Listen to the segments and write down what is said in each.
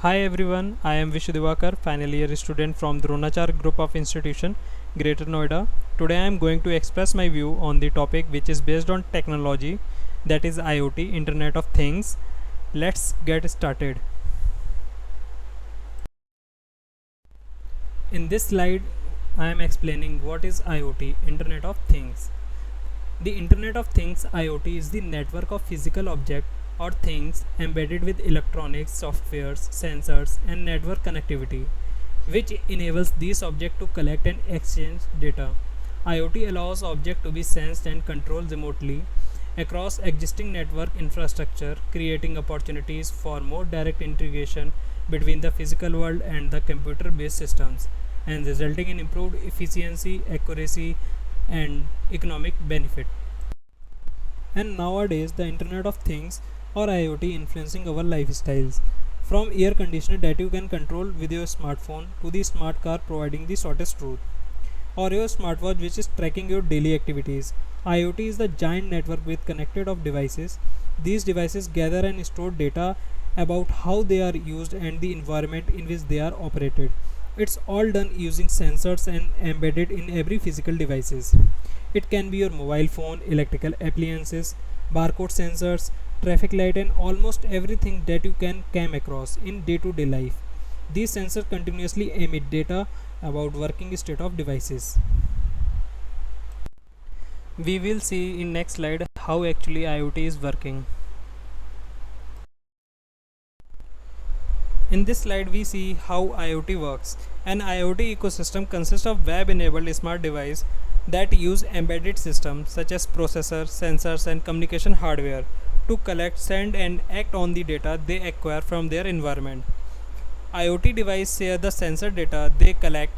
Hi everyone, I am Vishu Divakar, final year student from Dronachar Group of Institution, Greater Noida. Today I am going to express my view on the topic which is based on technology, that is IoT, Internet of Things. Let's get started. In this slide, I am explaining what is IoT, Internet of Things. The Internet of Things IoT is the network of physical objects or things embedded with electronics, softwares, sensors, and network connectivity, which enables these objects to collect and exchange data. IoT allows objects to be sensed and controlled remotely across existing network infrastructure, creating opportunities for more direct integration between the physical world and the computer based systems, and resulting in improved efficiency, accuracy, and economic benefit. And nowadays, the Internet of Things or IoT influencing our lifestyles. From air conditioner that you can control with your smartphone to the smart car providing the shortest route, or your smartwatch which is tracking your daily activities. IoT is the giant network with connected of devices. These devices gather and store data about how they are used and the environment in which they are operated. It's all done using sensors and embedded in every physical devices. It can be your mobile phone, electrical appliances, barcode sensors, traffic light, and almost everything that you can come across in day-to-day life. These sensors continuously emit data about working state of devices. We will see in next slide how actually IoT is working. In this slide we see how IoT works. An IoT ecosystem consists of web-enabled smart devices that use embedded systems such as processors, sensors, and communication hardware to collect, send, and act on the data they acquire from their environment. IoT devices share the sensor data they collect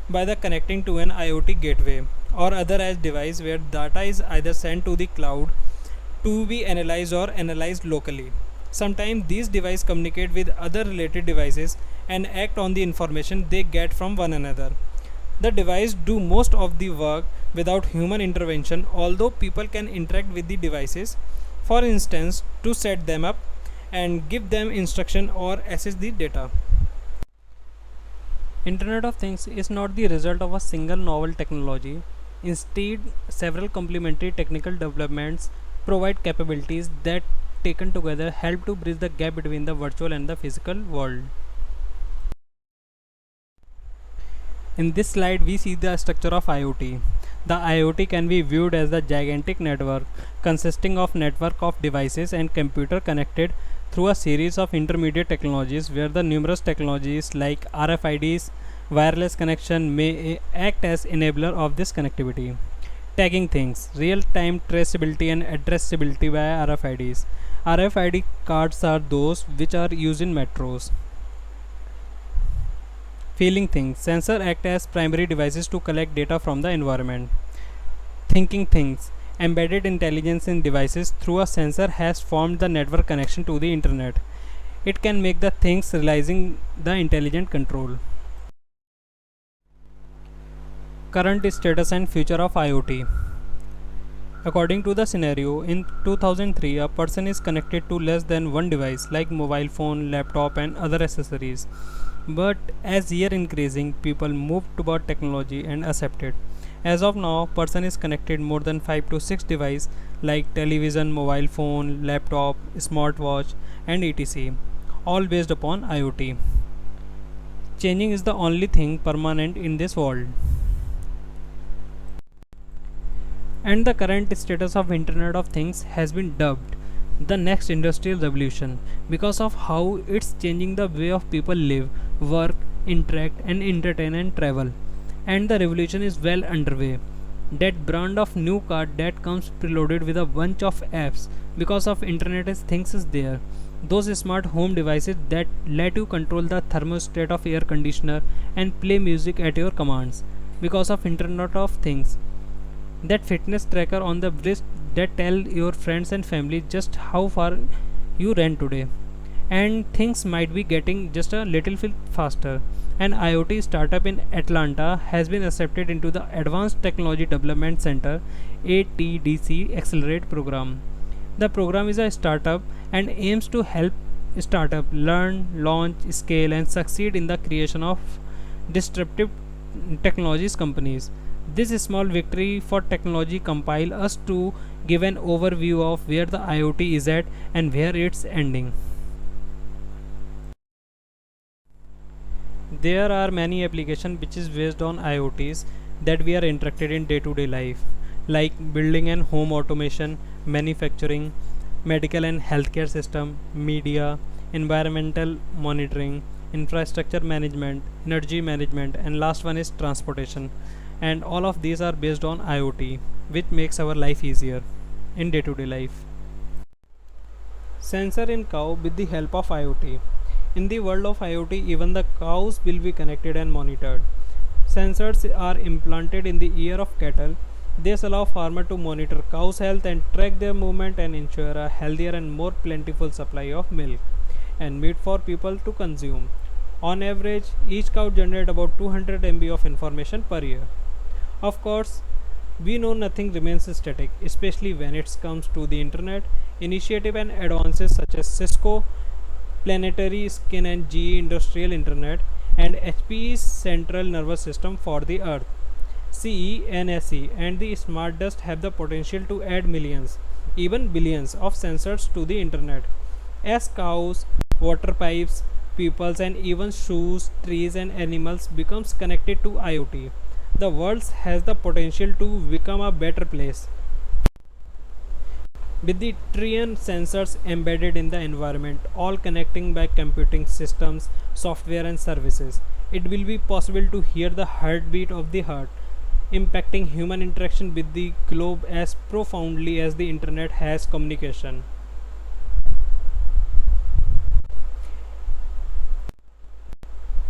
by the connecting to an IoT gateway or other edge device where data is either sent to the cloud to be analyzed or analyzed locally. Sometimes these devices communicate with other related devices and act on the information they get from one another. The device do most of the work without human intervention, although people can interact with the devices, for instance, to set them up and give them instruction or access the data. Internet of Things is not the result of a single novel technology. Instead, several complementary technical developments provide capabilities that taken together help to bridge the gap between the virtual and the physical world. In this slide, we see the structure of IoT. The IoT can be viewed as a gigantic network consisting of network of devices and computer connected through a series of intermediate technologies where the numerous technologies like RFIDs, wireless connection may act as enabler of this connectivity. Tagging things, real-time traceability and addressability via RFIDs. RFID cards are those which are used in metros. Feeling things, sensors act as primary devices to collect data from the environment. Thinking things, embedded intelligence in devices through a sensor has formed the network connection to the internet. It can make the things realizing the intelligent control. Current status and future of IoT. According to the scenario, in 2003, a person is connected to less than one device like mobile phone, laptop, and other accessories. But as year increasing, people move toward technology and accept it. As of now, person is connected more than 5 to 6 devices like television, mobile phone, laptop, smartwatch, and etc. all based upon IoT. Changing is the only thing permanent in this world. And the current status of Internet of Things has been dubbed the next industrial revolution because of how it's changing the way of people live, work, interact, and entertain and travel. And the revolution is well underway. That brand of new car that comes preloaded with a bunch of apps because of Internet of Things is there. Those smart home devices that let you control the thermostat of air conditioner and play music at your commands because of Internet of Things. That fitness tracker on the wrist that tell your friends and family just how far you ran today. And things might be getting just a little bit faster. An IoT startup in Atlanta has been accepted into the Advanced Technology Development Center ATDC Accelerate program. The program is a startup and aims to help startup learn, launch, scale, and succeed in the creation of disruptive technologies companies. This small victory for technology compile us to give an overview of where the IoT is at and where it's ending. There are many applications which is based on IoTs that we are interested in day to day life, like building and home automation, manufacturing, medical and healthcare system, media, environmental monitoring, infrastructure management, energy management, and last one is transportation. And all of these are based on IoT, which makes our life easier in day to day life. Sensor in cow with the help of IoT. In the world of IoT, even the cows will be connected and monitored. Sensors are implanted in the ear of cattle. This allows farmers to monitor cows' health and track their movement and ensure a healthier and more plentiful supply of milk and meat for people to consume. On average, each cow generates about 200 MB of information per year. Of course, we know nothing remains static, especially when it comes to the internet. Initiative and advances such as Cisco Planetary Skin and GE Industrial Internet and HPE's Central Nervous System for the Earth CENSE and the Smart Dust have the potential to add millions, even billions of sensors to the internet. As cows, water pipes, peoples and even shoes, trees and animals becomes connected to IoT, the world has the potential to become a better place. With the trillion sensors embedded in the environment, all connecting by computing systems, software, and services, it will be possible to hear the heartbeat of the heart, impacting human interaction with the globe as profoundly as the internet has communication.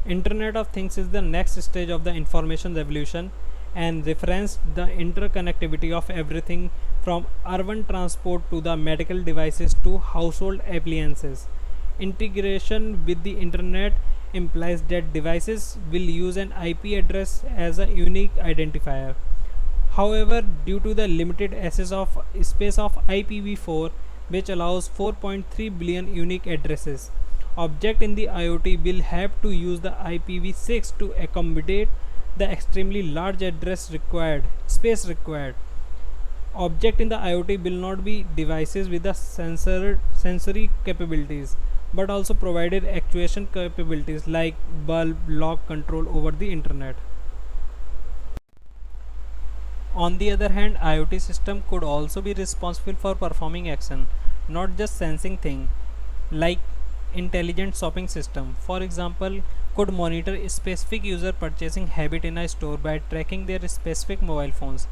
Internet of Things is the next stage of the information revolution and referenced the interconnectivity of everything from urban transport to the medical devices to household appliances. Integration with the internet implies that devices will use an IP address as a unique identifier. However, due to the limited access of space of IPv4, which allows 4.3 billion unique addresses, object in the IoT will have to use the IPv6 to accommodate the extremely large address required, space required. Object in the IoT will not be devices with the sensory capabilities, but also provided actuation capabilities like bulb lock control over the internet. On the other hand, IoT system could also be responsible for performing action, not just sensing thing, like intelligent shopping system. For example, could monitor a specific user purchasing habit in a store by tracking their specific mobile phones.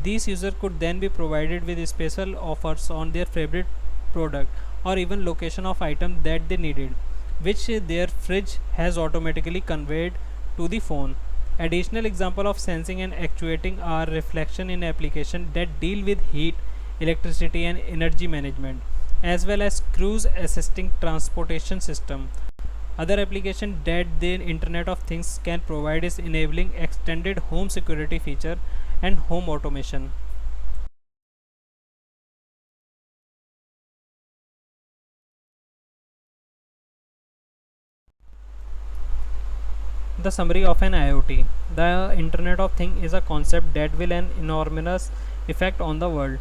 These users could then be provided with special offers on their favorite product or even location of item that they needed, which their fridge has automatically conveyed to the phone. Additional example of sensing and actuating are reflection in application that deal with heat, electricity and energy management, as well as cruise assisting transportation system. Other application that the Internet of Things can provide is enabling extended home security feature and home automation. The summary of an IoT. The Internet of Things is a concept that will an enormous effect on the world.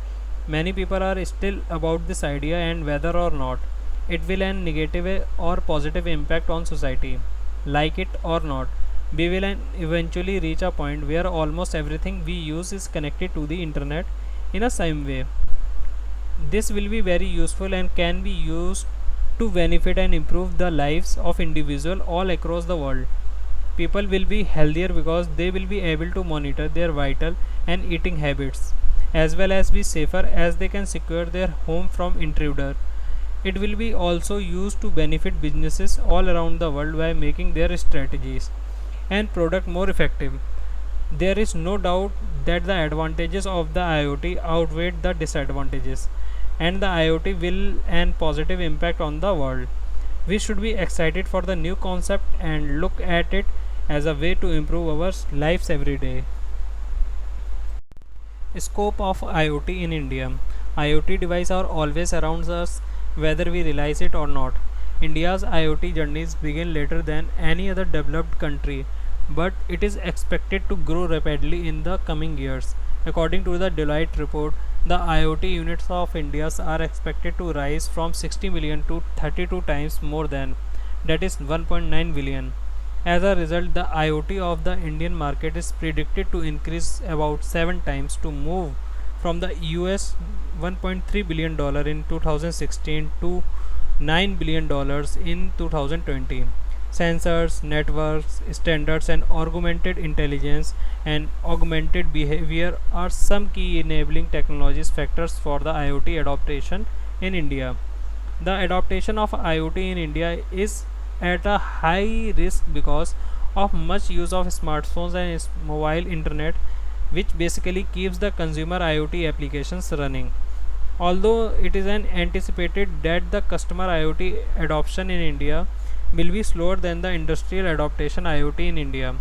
Many people are still about this idea and whether or not it will an negative or positive impact on society. Like it or not, we will eventually reach a point where almost everything we use is connected to the internet in a same way. This will be very useful and can be used to benefit and improve the lives of individuals all across the world. People will be healthier because they will be able to monitor their vital and eating habits, as well as be safer as they can secure their home from intruder. It will be also used to benefit businesses all around the world by making their strategies and product more effective. There is no doubt that the advantages of the IoT outweigh the disadvantages, and the IoT will an positive impact on the world. We should be excited for the new concept and look at it as a way to improve our lives every day. Scope of IoT in India. IoT devices are always around us whether we realize it or not. India's IoT journeys begin later than any other developed country, but it is expected to grow rapidly in the coming years. According to the Deloitte report, the IoT units of India are expected to rise from 60 million to 32 times more than, that is 1.9 billion. As a result, the IoT of the Indian market is predicted to increase about 7 times to move from the US $1.3 billion in 2016 to $9 billion in 2020. Sensors, networks, standards, and augmented intelligence and augmented behavior are some key enabling technologies factors for the IoT adoption in India. The adoption of IoT in India is at a high risk because of much use of smartphones and mobile internet, which basically keeps the consumer IoT applications running. Although it is an anticipated that the customer IoT adoption in India will be slower than the industrial adoption IoT in India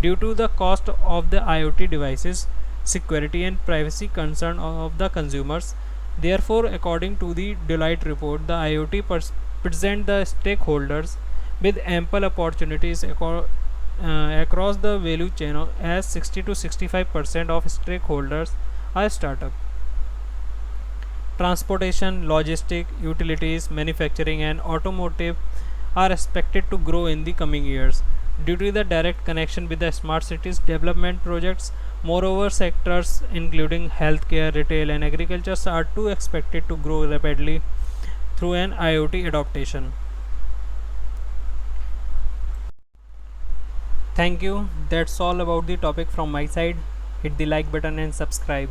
due to the cost of the IoT devices, security and privacy concern of the consumers. Therefore, according to the Deloitte report, the IoT present the stakeholders with ample opportunities across the value chain, as 60 to 65% of stakeholders are startup. Transportation, logistics, utilities, manufacturing, and automotive are expected to grow in the coming years due to the direct connection with the smart cities development projects. Moreover, sectors including healthcare, retail, and agriculture are too expected to grow rapidly through an IoT adoption. Thank you. That's all about the topic from my side. Hit the like button and subscribe.